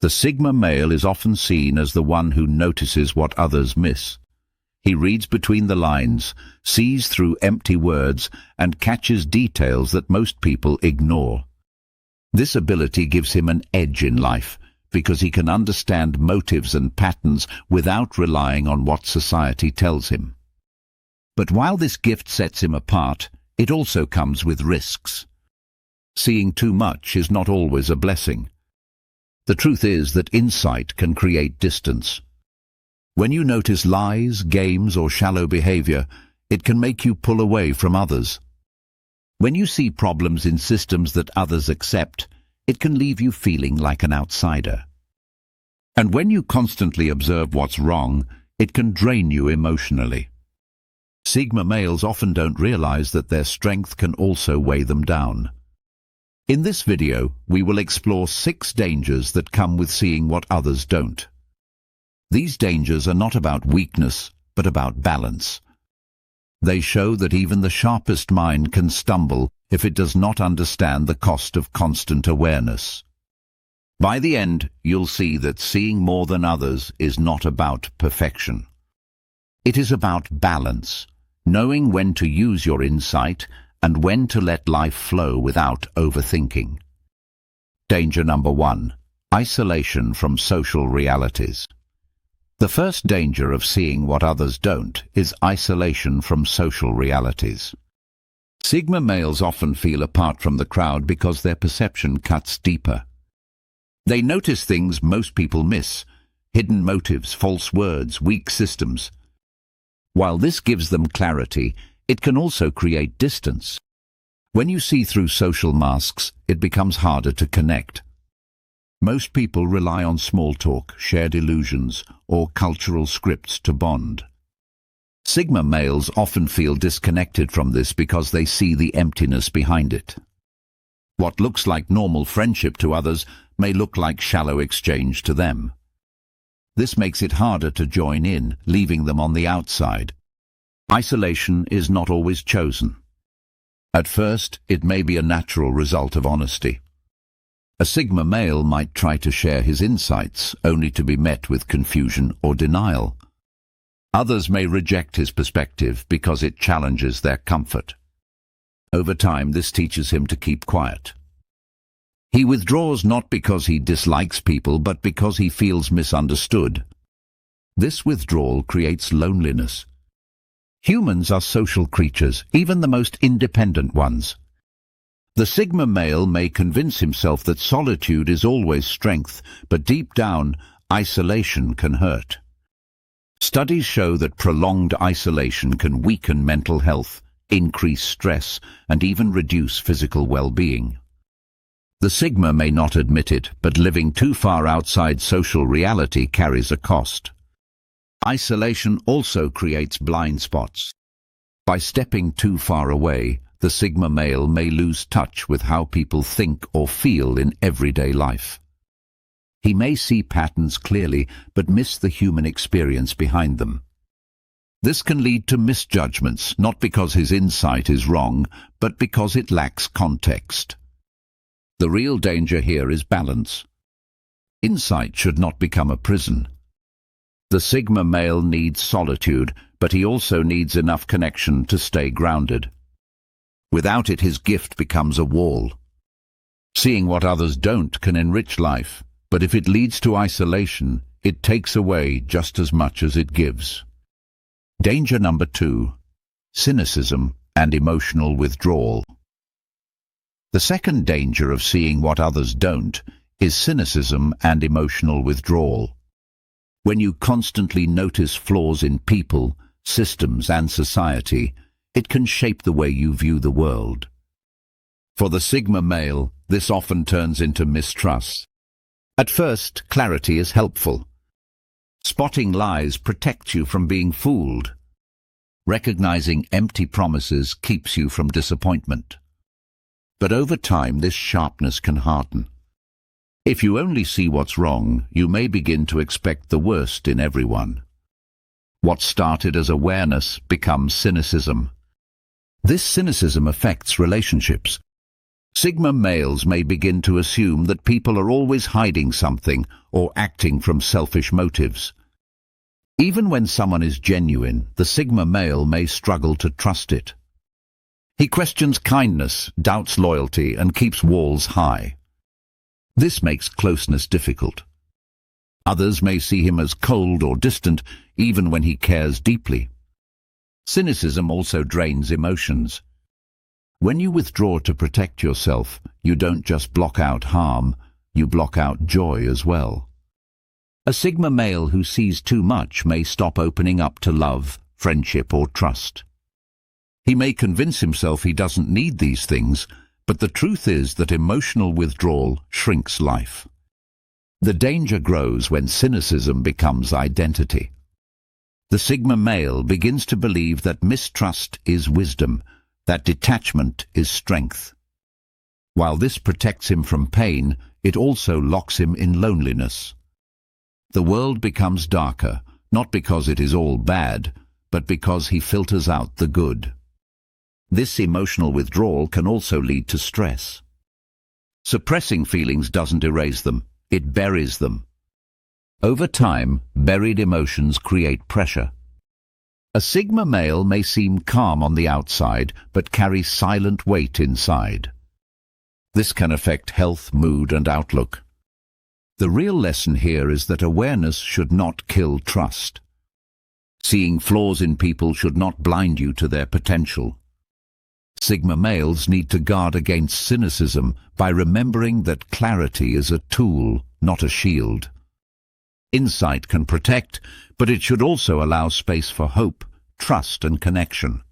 The Sigma male is often seen as the one who notices what others miss. He reads between the lines, sees through empty words, and catches details that most people ignore. This ability gives him an edge in life, because he can understand motives and patterns without relying on what society tells him. But while this gift sets him apart, it also comes with risks. Seeing too much is not always a blessing. The truth is that insight can create distance. When you notice lies, games, or shallow behavior, it can make you pull away from others. When you see problems in systems that others accept, it can leave you feeling like an outsider. And when you constantly observe what's wrong, it can drain you emotionally. Sigma males often don't realize that their strength can also weigh them down. In this video, we will explore 6 dangers that come with seeing what others don't. These dangers are not about weakness, but about balance. They show that even the sharpest mind can stumble if it does not understand the cost of constant awareness. By the end, you'll see that seeing more than others is not about perfection. It is about balance, knowing when to use your insight and when to let life flow without overthinking. Danger number 1: isolation from social realities. The first danger of seeing what others don't is isolation from social realities. Sigma males often feel apart from the crowd because their perception cuts deeper. They notice things most people miss: hidden motives, false words, weak systems. While this gives them clarity, it can also create distance. When you see through social masks, it becomes harder to connect. Most people rely on small talk, shared illusions, or cultural scripts to bond. Sigma males often feel disconnected from this because they see the emptiness behind it. What looks like normal friendship to others may look like shallow exchange to them. This makes it harder to join in, leaving them on the outside. Isolation is not always chosen. At first, it may be a natural result of honesty. A Sigma male might try to share his insights, only to be met with confusion or denial. Others may reject his perspective because it challenges their comfort. Over time, this teaches him to keep quiet. He withdraws not because he dislikes people, but because he feels misunderstood. This withdrawal creates loneliness. Humans are social creatures, even the most independent ones. The Sigma male may convince himself that solitude is always strength, but deep down, isolation can hurt. Studies show that prolonged isolation can weaken mental health, increase stress, and even reduce physical well-being. The Sigma may not admit it, but living too far outside social reality carries a cost. Isolation also creates blind spots. By stepping too far away, the Sigma male may lose touch with how people think or feel in everyday life. He may see patterns clearly, but miss the human experience behind them. This can lead to misjudgments, not because his insight is wrong, but because it lacks context. The real danger here is balance. Insight should not become a prison. The Sigma male needs solitude, but he also needs enough connection to stay grounded. Without it, his gift becomes a wall. Seeing what others don't can enrich life, but if it leads to isolation, it takes away just as much as it gives. Danger number 2: cynicism and emotional withdrawal. The second danger of seeing what others don't is cynicism and emotional withdrawal. When you constantly notice flaws in people, systems, and society, it can shape the way you view the world. For the Sigma male, this often turns into mistrust. At first, clarity is helpful. Spotting lies protects you from being fooled. Recognizing empty promises keeps you from disappointment. But over time, this sharpness can harden. If you only see what's wrong, you may begin to expect the worst in everyone. What started as awareness becomes cynicism. This cynicism affects relationships. Sigma males may begin to assume that people are always hiding something or acting from selfish motives. Even when someone is genuine, the Sigma male may struggle to trust it. He questions kindness, doubts loyalty, and keeps walls high. This makes closeness difficult. Others may see him as cold or distant, even when he cares deeply. Cynicism also drains emotions. When you withdraw to protect yourself, you don't just block out harm, you block out joy as well. A Sigma male who sees too much may stop opening up to love, friendship, or trust. He may convince himself he doesn't need these things, but the truth is that emotional withdrawal shrinks life. The danger grows when cynicism becomes identity. The Sigma male begins to believe that mistrust is wisdom, that detachment is strength. While this protects him from pain, it also locks him in loneliness. The world becomes darker, not because it is all bad, but because he filters out the good. This emotional withdrawal can also lead to stress. Suppressing feelings doesn't erase them, it buries them. Over time, buried emotions create pressure. A Sigma male may seem calm on the outside, but carry silent weight inside. This can affect health, mood, and outlook. The real lesson here is that awareness should not kill trust. Seeing flaws in people should not blind you to their potential. Sigma males need to guard against cynicism by remembering that clarity is a tool, not a shield. Insight can protect, but it should also allow space for hope, trust, and connection.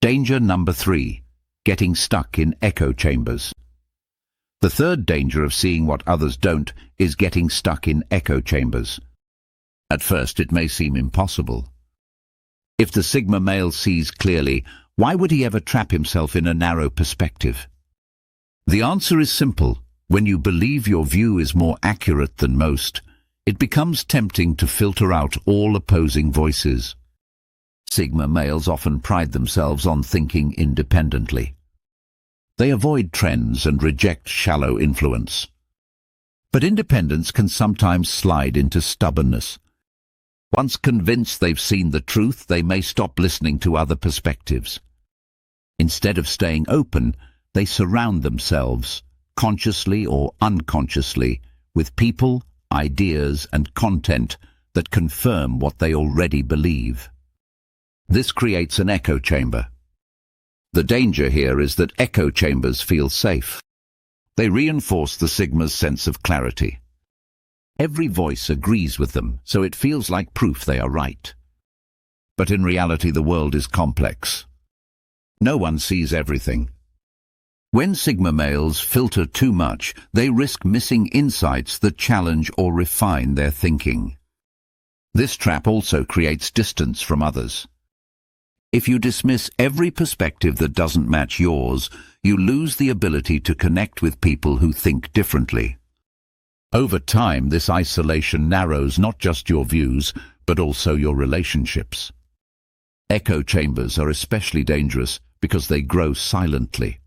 Danger number 3, getting stuck in echo chambers. The third danger of seeing what others don't is getting stuck in echo chambers. At first it may seem impossible. If the Sigma male sees clearly, why would he ever trap himself in a narrow perspective? The answer is simple. When you believe your view is more accurate than most, it becomes tempting to filter out all opposing voices. Sigma males often pride themselves on thinking independently. They avoid trends and reject shallow influence. But independence can sometimes slide into stubbornness. Once convinced they've seen the truth, they may stop listening to other perspectives. Instead of staying open, they surround themselves, consciously or unconsciously, with people, ideas, and content that confirm what they already believe. This creates an echo chamber. The danger here is that echo chambers feel safe. They reinforce the Sigma's sense of clarity. Every voice agrees with them, so it feels like proof they are right. But in reality, the world is complex. No one sees everything. When Sigma males filter too much, they risk missing insights that challenge or refine their thinking. This trap also creates distance from others. If you dismiss every perspective that doesn't match yours, you lose the ability to connect with people who think differently. Over time, this isolation narrows not just your views, but also your relationships. Echo chambers are especially dangerous because they grow silently.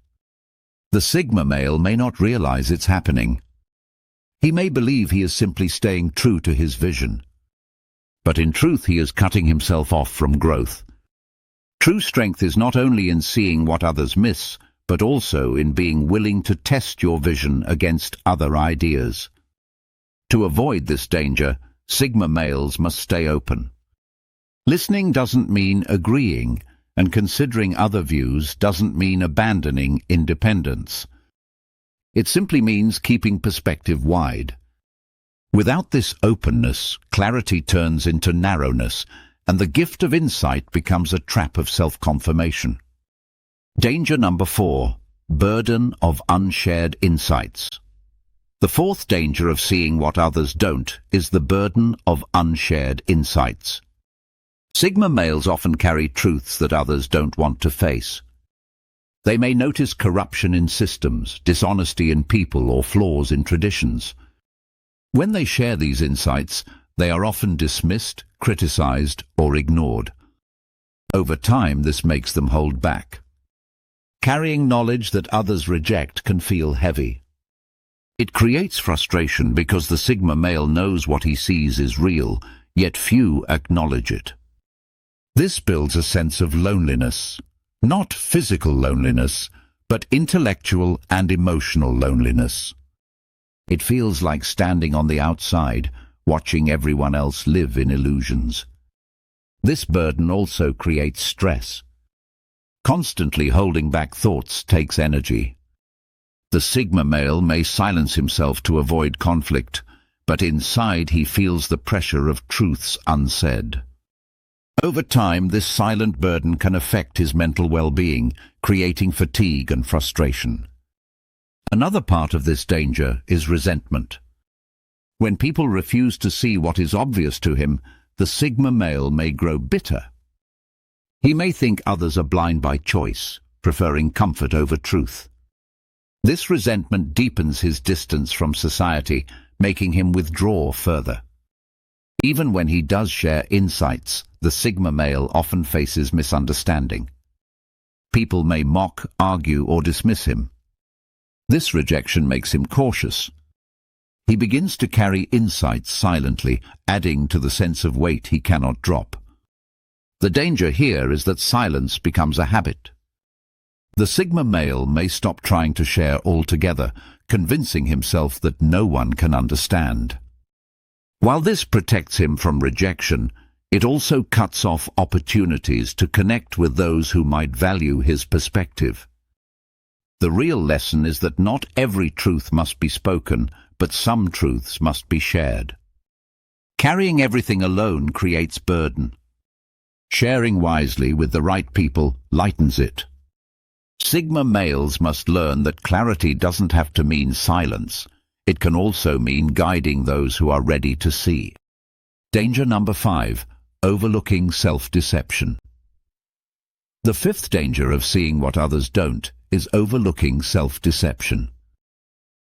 The Sigma male may not realize it's happening. He may believe he is simply staying true to his vision. But in truth, he is cutting himself off from growth. True strength is not only in seeing what others miss, but also in being willing to test your vision against other ideas. To avoid this danger, Sigma males must stay open. Listening doesn't mean agreeing, and considering other views doesn't mean abandoning independence. It simply means keeping perspective wide. Without this openness, clarity turns into narrowness, and the gift of insight becomes a trap of self-confirmation. Danger number 4, burden of unshared insights. The fourth danger of seeing what others don't is the burden of unshared insights. Sigma males often carry truths that others don't want to face. They may notice corruption in systems, dishonesty in people, or flaws in traditions. When they share these insights, they are often dismissed, criticized, or ignored. Over time, this makes them hold back. Carrying knowledge that others reject can feel heavy. It creates frustration because the Sigma male knows what he sees is real, yet few acknowledge it. This builds a sense of loneliness, not physical loneliness, but intellectual and emotional loneliness. It feels like standing on the outside, watching everyone else live in illusions. This burden also creates stress. Constantly holding back thoughts takes energy. The Sigma male may silence himself to avoid conflict, but inside he feels the pressure of truths unsaid. Over time, this silent burden can affect his mental well-being, creating fatigue and frustration. Another part of this danger is resentment. When people refuse to see what is obvious to him, the Sigma male may grow bitter. He may think others are blind by choice, preferring comfort over truth. This resentment deepens his distance from society, making him withdraw further. Even when he does share insights, the Sigma male often faces misunderstanding. People may mock, argue, or dismiss him. This rejection makes him cautious. He begins to carry insights silently, adding to the sense of weight he cannot drop. The danger here is that silence becomes a habit. The Sigma male may stop trying to share altogether, convincing himself that no one can understand. While this protects him from rejection, it also cuts off opportunities to connect with those who might value his perspective. The real lesson is that not every truth must be spoken, but some truths must be shared. Carrying everything alone creates burden. Sharing wisely with the right people lightens it. Sigma males must learn that clarity doesn't have to mean silence. It can also mean guiding those who are ready to see. Danger number 5, overlooking self-deception. The fifth danger of seeing what others don't is overlooking self-deception.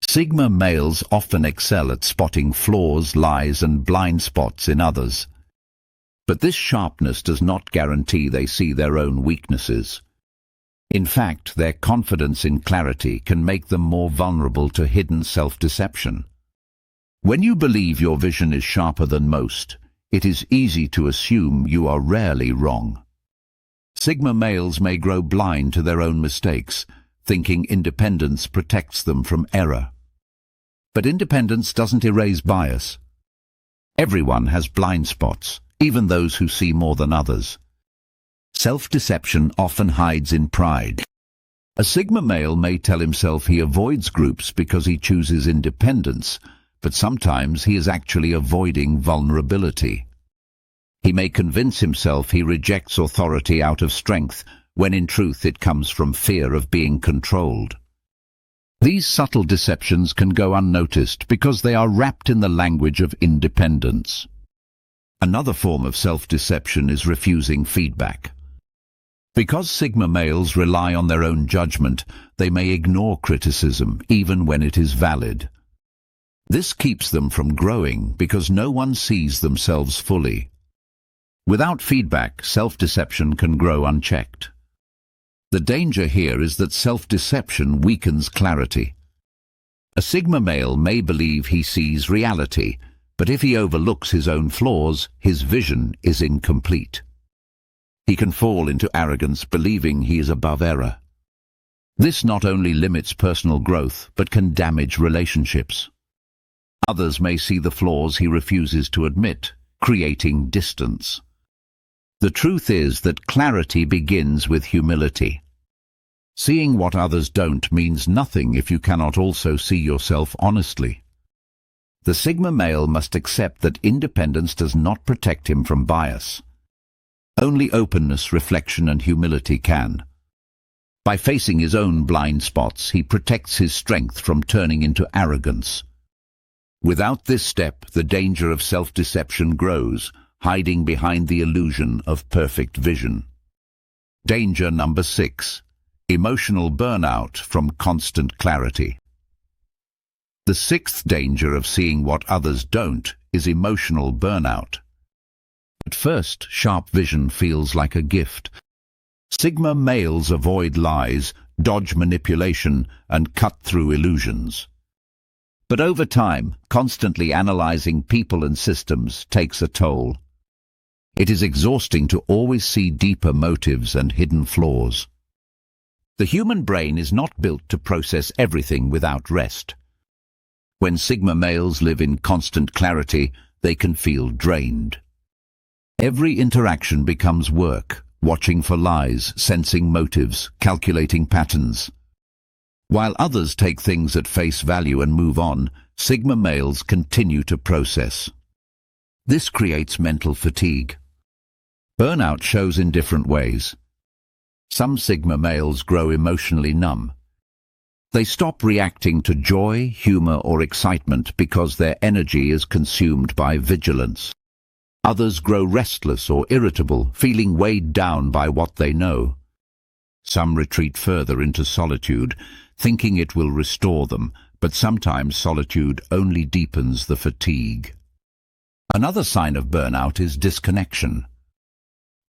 Sigma males often excel at spotting flaws, lies, and blind spots in others. But this sharpness does not guarantee they see their own weaknesses. In fact, their confidence in clarity can make them more vulnerable to hidden self-deception. When you believe your vision is sharper than most, it is easy to assume you are rarely wrong. Sigma males may grow blind to their own mistakes, thinking independence protects them from error. But independence doesn't erase bias. Everyone has blind spots, even those who see more than others. Self-deception often hides in pride. A Sigma male may tell himself he avoids groups because he chooses independence, but sometimes he is actually avoiding vulnerability. He may convince himself he rejects authority out of strength, when in truth it comes from fear of being controlled. These subtle deceptions can go unnoticed because they are wrapped in the language of independence. Another form of self-deception is refusing feedback. Because Sigma males rely on their own judgment, they may ignore criticism even when it is valid. This keeps them from growing because no one sees themselves fully. Without feedback, self-deception can grow unchecked. The danger here is that self-deception weakens clarity. A Sigma male may believe he sees reality, but if he overlooks his own flaws, his vision is incomplete. He can fall into arrogance, believing he is above error. This not only limits personal growth, but can damage relationships. Others may see the flaws he refuses to admit, creating distance. The truth is that clarity begins with humility. Seeing what others don't means nothing if you cannot also see yourself honestly. The Sigma male must accept that independence does not protect him from bias. Only openness, reflection, and humility can. By facing his own blind spots, he protects his strength from turning into arrogance. Without this step, the danger of self-deception grows, hiding behind the illusion of perfect vision. Danger number 6. Emotional burnout from constant clarity. The sixth danger of seeing what others don't is emotional burnout. At first, sharp vision feels like a gift. Sigma males avoid lies, dodge manipulation, and cut through illusions. But over time, constantly analyzing people and systems takes a toll. It is exhausting to always see deeper motives and hidden flaws. The human brain is not built to process everything without rest. When Sigma males live in constant clarity, they can feel drained. Every interaction becomes work, watching for lies, sensing motives, calculating patterns. While others take things at face value and move on, Sigma males continue to process. This creates mental fatigue. Burnout shows in different ways. Some Sigma males grow emotionally numb. They stop reacting to joy, humor, or excitement because their energy is consumed by vigilance. Others grow restless or irritable, feeling weighed down by what they know. Some retreat further into solitude, thinking it will restore them, but sometimes solitude only deepens the fatigue. Another sign of burnout is disconnection.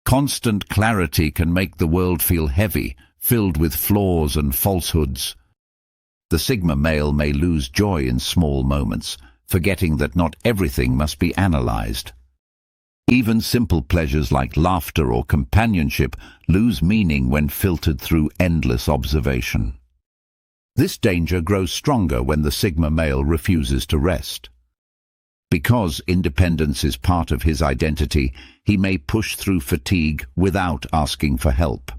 Constant clarity can make the world feel heavy, filled with flaws and falsehoods. The Sigma male may lose joy in small moments, forgetting that not everything must be analyzed. Even simple pleasures like laughter or companionship lose meaning when filtered through endless observation. This danger grows stronger when the Sigma male refuses to rest. Because independence is part of his identity, he may push through fatigue without asking for help.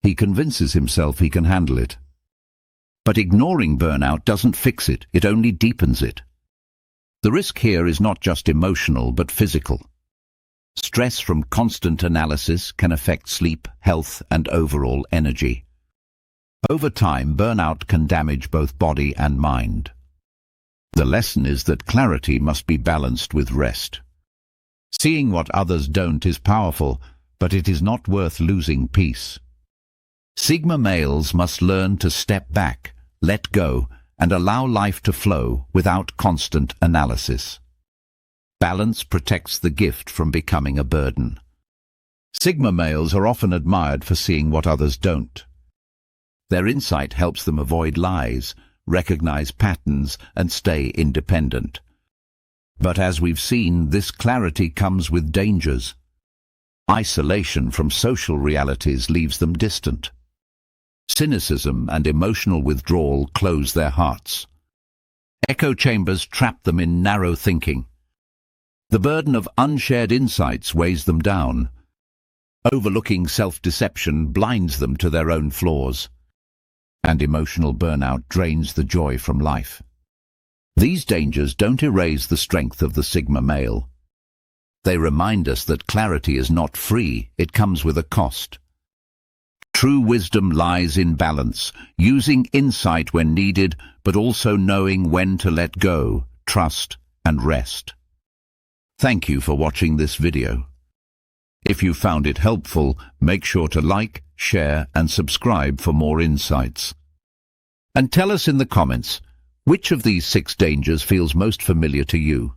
He convinces himself he can handle it. But ignoring burnout doesn't fix it, it only deepens it. The risk here is not just emotional but physical. Stress from constant analysis can affect sleep, health, and overall energy. Over time, burnout can damage both body and mind. The lesson is that clarity must be balanced with rest. Seeing what others don't is powerful, but it is not worth losing peace. Sigma males must learn to step back, let go, and allow life to flow without constant analysis. Balance protects the gift from becoming a burden. Sigma males are often admired for seeing what others don't. Their insight helps them avoid lies, recognize patterns, and stay independent. But as we've seen, this clarity comes with dangers. Isolation from social realities leaves them distant. Cynicism and emotional withdrawal close their hearts. Echo chambers trap them in narrow thinking. The burden of unshared insights weighs them down. Overlooking self-deception blinds them to their own flaws. And emotional burnout drains the joy from life. These dangers don't erase the strength of the Sigma male. They remind us that clarity is not free, it comes with a cost. True wisdom lies in balance, using insight when needed, but also knowing when to let go, trust, and rest. Thank you for watching this video. If you found it helpful, make sure to like, share, and subscribe for more insights. And tell us in the comments, which of these 6 dangers feels most familiar to you?